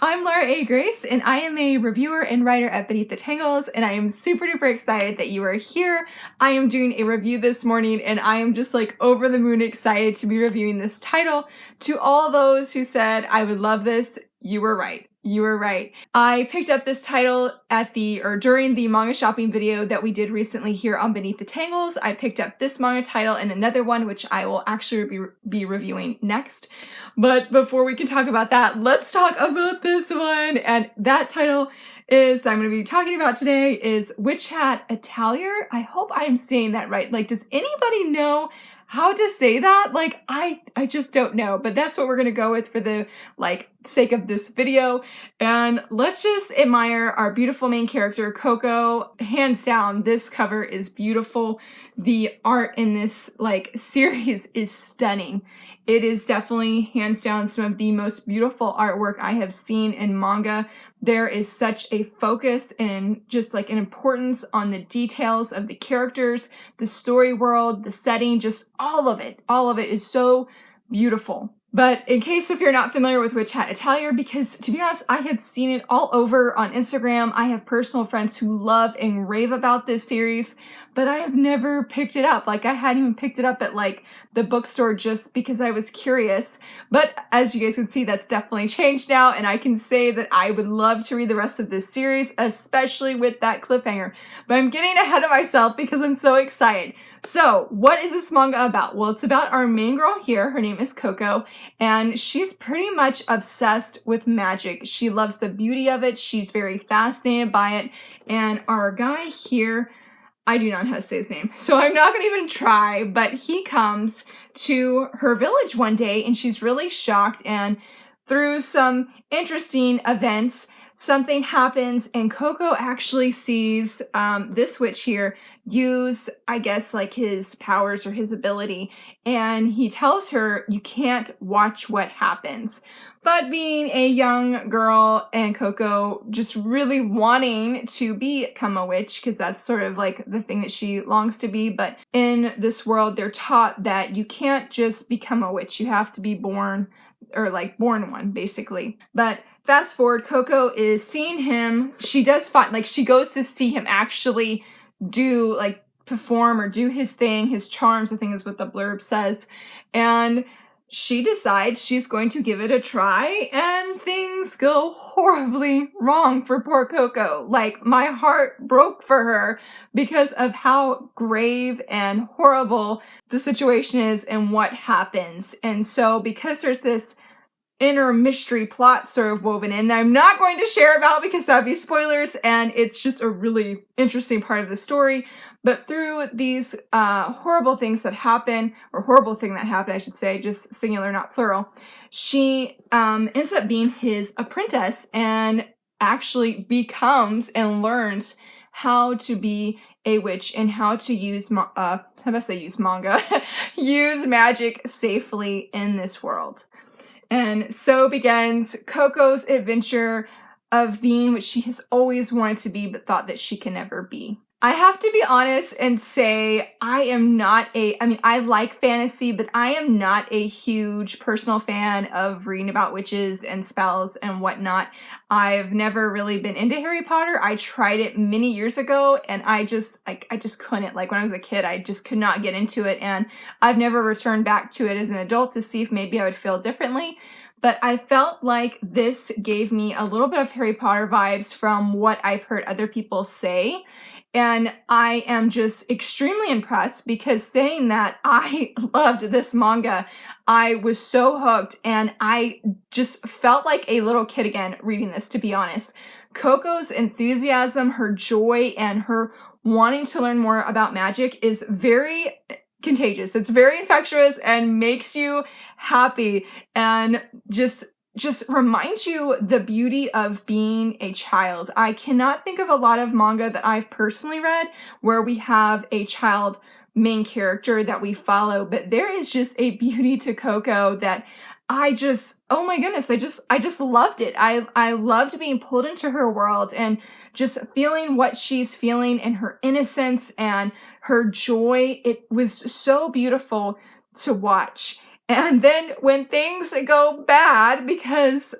I'm Laura A. Grace, and I am a reviewer and writer at Beneath the Tangles, and I am super duper excited that you are here. I am doing a review this morning, and I am just like over the moon excited to be reviewing this title. To all those who said I would love this, you were right. You were right. I picked up this title during the manga shopping video that we did recently here on Beneath the Tangles. I picked up this manga title and another one, which I will actually be reviewing next. But before we can talk about that, let's talk about this one. And that title that I'm going to be talking about today is Witch Hat Atelier. I hope I'm saying that right. Like, does anybody know how to say that? Like, I just don't know, but that's what we're going to go with for the sake of this video. And let's just admire our beautiful main character, Coco. Hands down, this cover is beautiful. The art in this series is stunning. It is definitely hands down some of the most beautiful artwork I have seen in manga. There is such a focus and just an importance on the details of the characters, the story world, the setting, just all of it. All of it is so beautiful. But in case if you're not familiar with Witch Hat Atelier, because to be honest, I had seen it all over on Instagram. I have personal friends who love and rave about this series, but I have never picked it up. I hadn't even picked it up at the bookstore just because I was curious. But as you guys can see, that's definitely changed now, and I can say that I would love to read the rest of this series, especially with that cliffhanger. But I'm getting ahead of myself because I'm so excited. So, what is this manga about? Well, it's about our main girl here. Her name is Coco, and she's pretty much obsessed with magic. She loves the beauty of it. She's very fascinated by it. And our guy here, I do not know how to say his name, so I'm not going to even try, but he comes to her village one day, and she's really shocked, and through some interesting events, something happens, and Coco actually sees this witch here use, I guess, his powers or his ability, and he tells her, you can't watch what happens. But being a young girl and Coco just really wanting to become a witch, because that's sort of the thing that she longs to be, but in this world, they're taught that you can't just become a witch, you have to be born, or born one, basically. But fast forward, Coco is seeing him. She does find, she goes to see him actually do, perform or do his thing, his charms, I think is what the blurb says. And she decides she's going to give it a try, and things go horribly wrong for poor Coco. My heart broke for her because of how grave and horrible the situation is and what happens. And so because there's this inner mystery plot sort of woven in that I'm not going to share about because that'd be spoilers, and it's just a really interesting part of the story. But through these horrible things that happen, or horrible thing that happened, I should say, just singular, not plural, she ends up being his apprentice and actually becomes and learns how to be a witch and how to use manga, use magic safely in this world. And so begins Coco's adventure of being what she has always wanted to be, but thought that she can never be. I have to be honest and say I like fantasy, but I am not a huge personal fan of reading about witches and spells and whatnot. I've never really been into Harry Potter. I tried it many years ago, and I just couldn't. When I was a kid, I just could not get into it, and I've never returned back to it as an adult to see if maybe I would feel differently. But I felt like this gave me a little bit of Harry Potter vibes from what I've heard other people say. And I am just extremely impressed because saying that, I loved this manga. I was so hooked, and I just felt like a little kid again reading this, to be honest. Coco's enthusiasm, her joy, and her wanting to learn more about magic is very contagious. It's very infectious and makes you happy, and just reminds you the beauty of being a child. I cannot think of a lot of manga that I've personally read where we have a child main character that we follow, but there is just a beauty to Coco that oh my goodness, I just loved it. I loved being pulled into her world and just feeling what she's feeling and her innocence and her joy. It was so beautiful to watch. And then when things go bad, because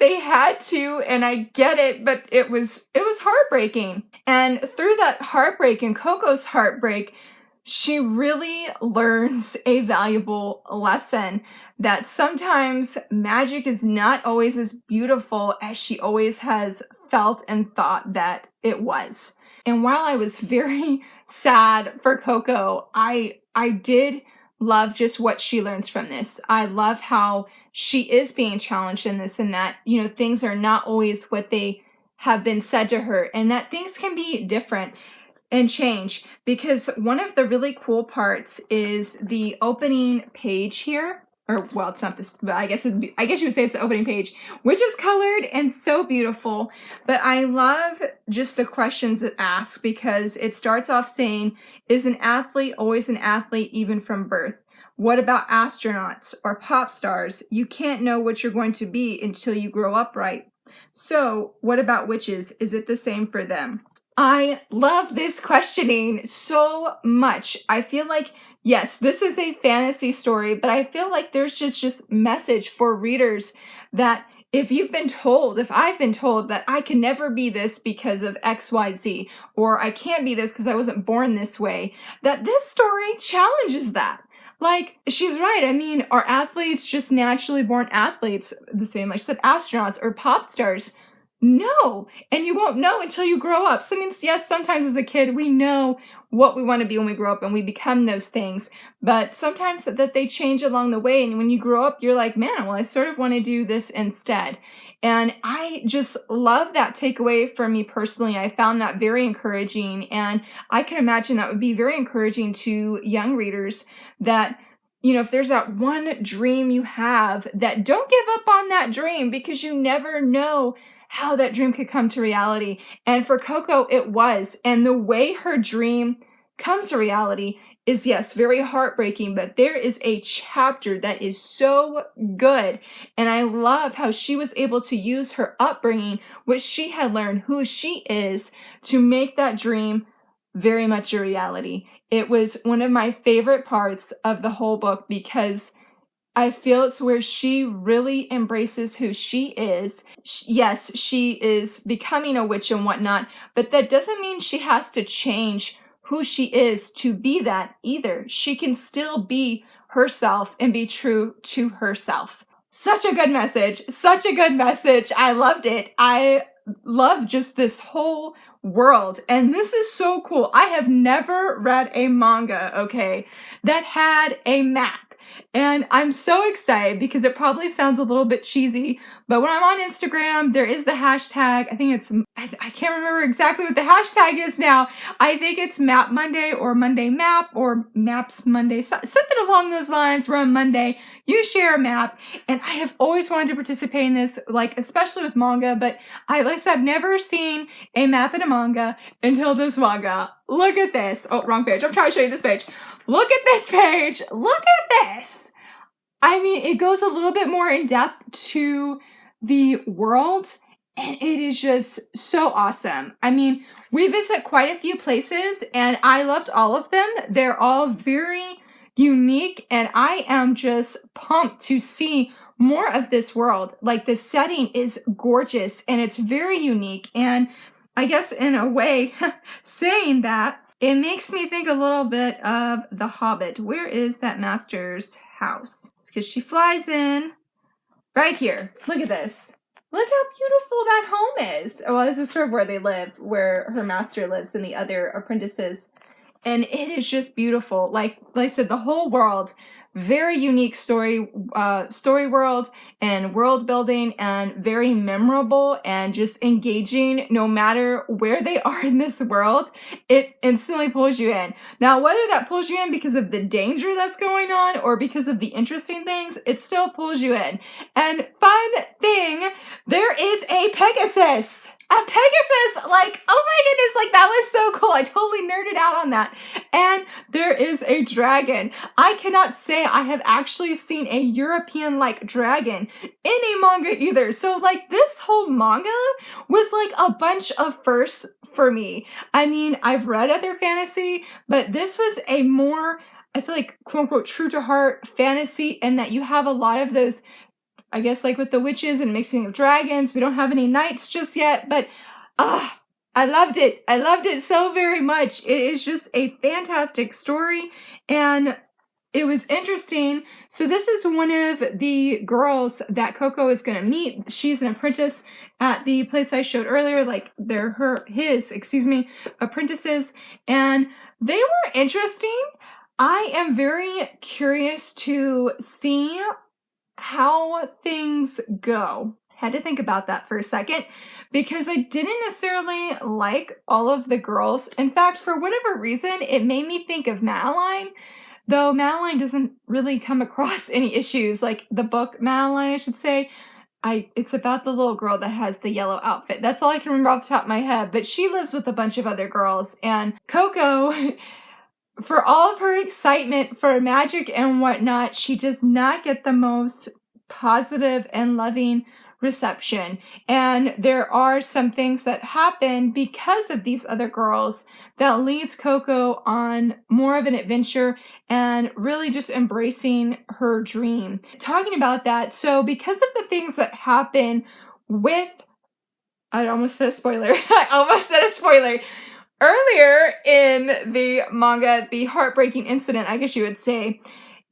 they had to, and I get it, but it was heartbreaking. And through that heartbreak and Coco's heartbreak, she really learns a valuable lesson that sometimes magic is not always as beautiful as she always has felt and thought that it was. And while I was very sad for Coco, I did love just what she learns from this. I love how she is being challenged in this, and that, you know, things are not always what they have been said to her, and that things can be different and change. Because one of the really cool parts is the opening page here, or well, it's not this, but I guess you would say it's the opening page, which is colored and so beautiful. But I love just the questions it asks, because it starts off saying, is an athlete always an athlete even from birth? What about astronauts or pop stars? You can't know what you're going to be until you grow up, right? So what about witches? Is it the same for them? I love this questioning so much. I feel like, yes, this is a fantasy story, but I feel like there's just message for readers that if I've been told that I can never be this because of XYZ, or I can't be this because I wasn't born this way, that this story challenges that. Like, she's right. I mean, are athletes just naturally born athletes? The same, like she said, astronauts or pop stars? No. And you won't know until you grow up. So, I mean, yes, sometimes as a kid, we know what we want to be when we grow up and we become those things. But sometimes that they change along the way. And when you grow up, you're like, man, well, I sort of want to do this instead. And I just love that takeaway for me personally. I found that very encouraging. And I can imagine that would be very encouraging to young readers that, you know, if there's that one dream you have, that don't give up on that dream, because you never know how that dream could come to reality. And for Coco, it was. And the way her dream comes to reality is, yes, very heartbreaking, but there is a chapter that is so good. And I love how she was able to use her upbringing, what she had learned, who she is, to make that dream very much a reality. It was one of my favorite parts of the whole book, because I feel it's where she really embraces who she is. Yes, she is becoming a witch and whatnot, but that doesn't mean she has to change who she is to be that either. She can still be herself and be true to herself. Such a good message. Such a good message. I loved it. I love just this whole world. And this is so cool. I have never read a manga, okay, that had a map. And I'm so excited because it probably sounds a little bit cheesy, but when I'm on Instagram, there is the hashtag. I think I can't remember exactly what the hashtag is now. I think it's Map Monday or Monday Map or Maps Monday, something along those lines, where on Monday you share a map. And I have always wanted to participate in this, like, especially with manga, but like I said, I've never seen a map in a manga until this manga. Look at this. Oh, wrong page. I'm trying to show you this page. Look at this page. Look at this. I mean, it goes a little bit more in depth to the world, and it is just so awesome. I mean, we visit quite a few places, and I loved all of them. They're all very unique, and I am just pumped to see more of this world. Like, the setting is gorgeous, and it's very unique, and I guess in a way, saying that, it makes me think a little bit of The Hobbit. Where is that master's house? Because she flies in right here. Look at this. Look how beautiful that home is. Oh, well, this is sort of where they live, where her master lives and the other apprentices. And it is just beautiful. Like I said, the whole world, very unique story world and world building, and very memorable and just engaging. No matter where they are in this world, it instantly pulls you in. Now, whether that pulls you in because of the danger that's going on or because of the interesting things, it still pulls you in. And fun thing, there is a Pegasus. A Pegasus, like, oh my goodness, like, that was so cool. I totally nerded out on that. And there is a dragon. I cannot say I have actually seen a European-like dragon in a manga either. So, like, this whole manga was like a bunch of firsts for me. I mean, I've read other fantasy, but this was a more, I feel like, quote unquote, true to heart fantasy, in that you have a lot of those I guess like with the witches and mixing of dragons, we don't have any knights just yet, but I loved it. I loved it so very much. It is just a fantastic story, and it was interesting. So this is one of the girls that Coco is going to meet. She's an apprentice at the place I showed earlier, like they're his apprentices, and they were interesting. I am very curious to see how things go. Had to think about that for a second because I didn't necessarily like all of the girls. In fact, for whatever reason, it made me think of Madeline, though Madeline doesn't really come across any issues. Like the book Madeline, I should say. It's about the little girl that has the yellow outfit. That's all I can remember off the top of my head. But she lives with a bunch of other girls. And Coco, for all of her excitement for magic and whatnot, she does not get the most positive and loving reception. And there are some things that happen because of these other girls that leads Coco on more of an adventure and really just embracing her dream. Talking about that, so because of the things that happen with, I almost said a spoiler. Earlier in the manga, the heartbreaking incident, I guess you would say,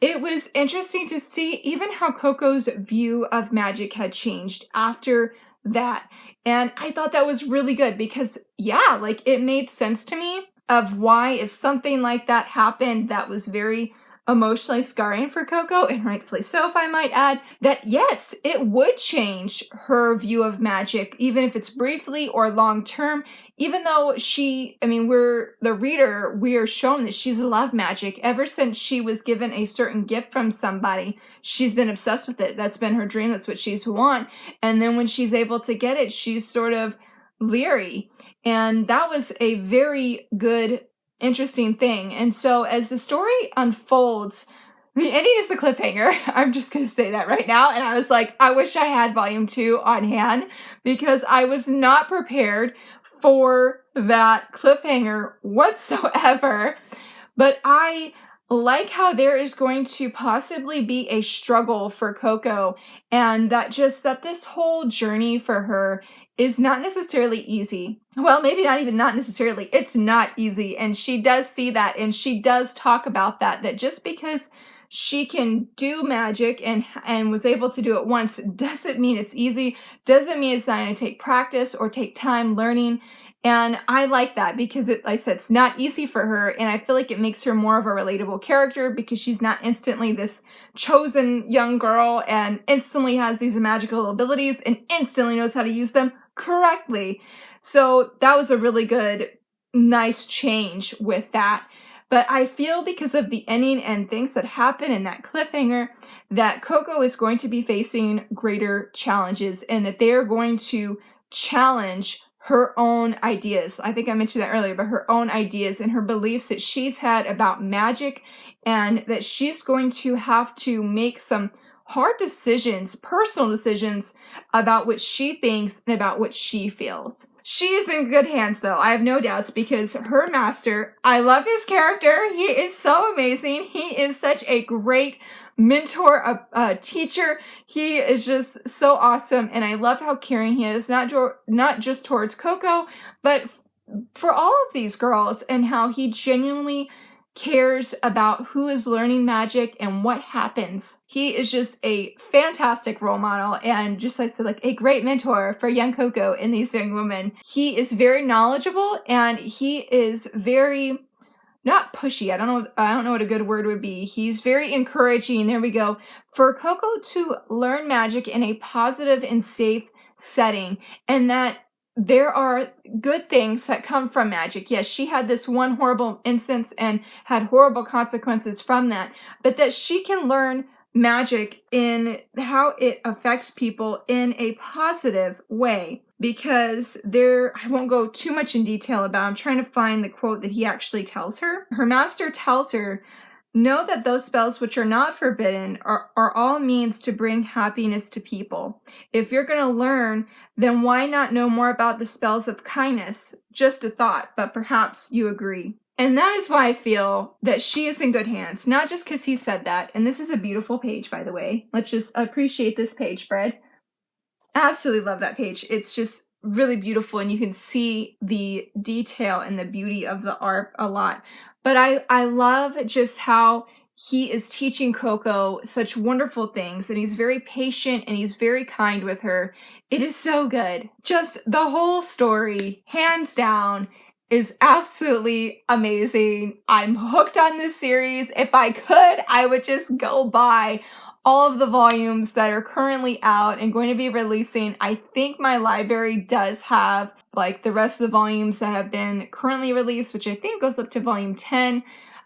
it was interesting to see even how Coco's view of magic had changed after that. And I thought that was really good because, yeah, like it made sense to me of why if something like that happened that was very emotionally scarring for Coco, and rightfully so, if I might add, that yes, it would change her view of magic, even if it's briefly or long term, even though we're the reader, we are shown that she's loved magic ever since she was given a certain gift from somebody. She's been obsessed with it. That's been her dream. That's what she's want. And then when she's able to get it, she's sort of leery. And that was a very good, interesting thing. And so as the story unfolds, the ending is the cliffhanger. I'm just going to say that right now. And I was like, I wish I had volume 2 on hand because I was not prepared for that cliffhanger whatsoever. But I like how there is going to possibly be a struggle for Coco, and that this whole journey for her is not necessarily easy. Well, maybe not necessarily. It's not easy. And she does see that, and she does talk about that just because she can do magic and was able to do it once doesn't mean it's easy, doesn't mean it's not going to take practice or take time learning. And I like that because like I said, it's not easy for her, and I feel like it makes her more of a relatable character because she's not instantly this chosen young girl and instantly has these magical abilities and instantly knows how to use them correctly. So that was a really good, nice change with that. But I feel because of the ending and things that happen in that cliffhanger that Coco is going to be facing greater challenges and that they are going to challenge her own ideas. I think I mentioned that earlier, but her own ideas and her beliefs that she's had about magic, and that she's going to have to make some hard decisions, personal decisions about what she thinks and about what she feels. She is in good hands though, I have no doubts, because her master, I love his character. He is so amazing. He is such a great mentor, a teacher. He is just so awesome, and I love how caring he is, not just towards Coco, but for all of these girls, and how he genuinely cares about who is learning magic and what happens. He is just a fantastic role model, and just like I said, like a great mentor for young Coco and these young women. He is very knowledgeable, and he is very not pushy. I don't know what a good word would be. He's very encouraging. There we go. For Coco to learn magic in a positive and safe setting, and that there are good things that come from magic. Yes, she had this one horrible instance and had horrible consequences from that, but that she can learn magic in how it affects people in a positive way. Because I won't go too much in detail about, I'm trying to find the quote that he actually tells her. Her master tells her, know that those spells which are not forbidden are all means to bring happiness to people. If you're going to learn, then why not know more about the spells of kindness? Just a thought, but perhaps you agree. And that is why I feel that she is in good hands, not just because he said that. And this is a beautiful page, by the way. Let's just appreciate this page spread. Absolutely love that page. It's just really beautiful, and you can see the detail and the beauty of the art a lot. But I love just how he is teaching Coco such wonderful things, and he's very patient and he's very kind with her. It is so good. Just the whole story, hands down, is absolutely amazing. I'm hooked on this series. If I could, I would just go buy all of the volumes that are currently out and going to be releasing. I think my library does have like the rest of the volumes that have been currently released, which I think goes up to volume 10.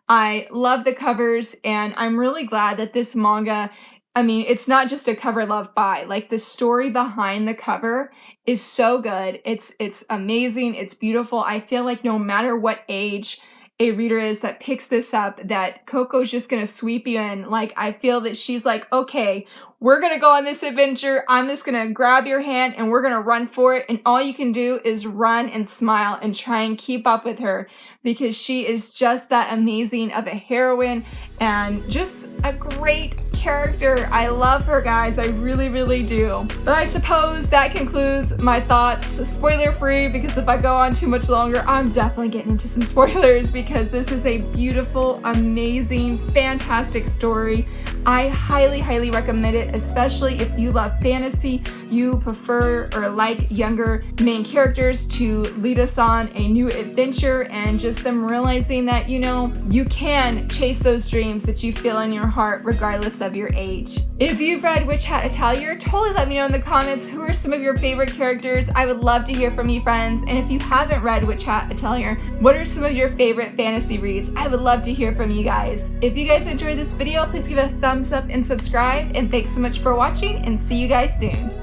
I love the covers, and I'm really glad that this manga, I mean, it's not just a cover loved by, like the story behind the cover is so good. It's amazing. It's beautiful. I feel like no matter what age a reader is that picks this up, that Coco's just gonna sweep you in. Like, I feel that she's like, okay, we're gonna go on this adventure. I'm just gonna grab your hand and we're gonna run for it. And all you can do is run and smile and try and keep up with her, because she is just that amazing of a heroine and just a great character. I love her, guys. I really, really do. But I suppose that concludes my thoughts, spoiler free, because if I go on too much longer, I'm definitely getting into some spoilers, because this is a beautiful, amazing, fantastic story. I highly, highly recommend it, especially if you love fantasy, you prefer or like younger main characters to lead us on a new adventure, and just them realizing that, you know, you can chase those dreams that you feel in your heart regardless of your age. If you've read Witch Hat Atelier, totally let me know in the comments who are some of your favorite characters. I would love to hear from you, friends. And if you haven't read Witch Hat Atelier, what are some of your favorite fantasy reads? I would love to hear from you guys. If you guys enjoyed this video, please give it a thumbs up and subscribe. And thanks so much for watching, and see you guys soon.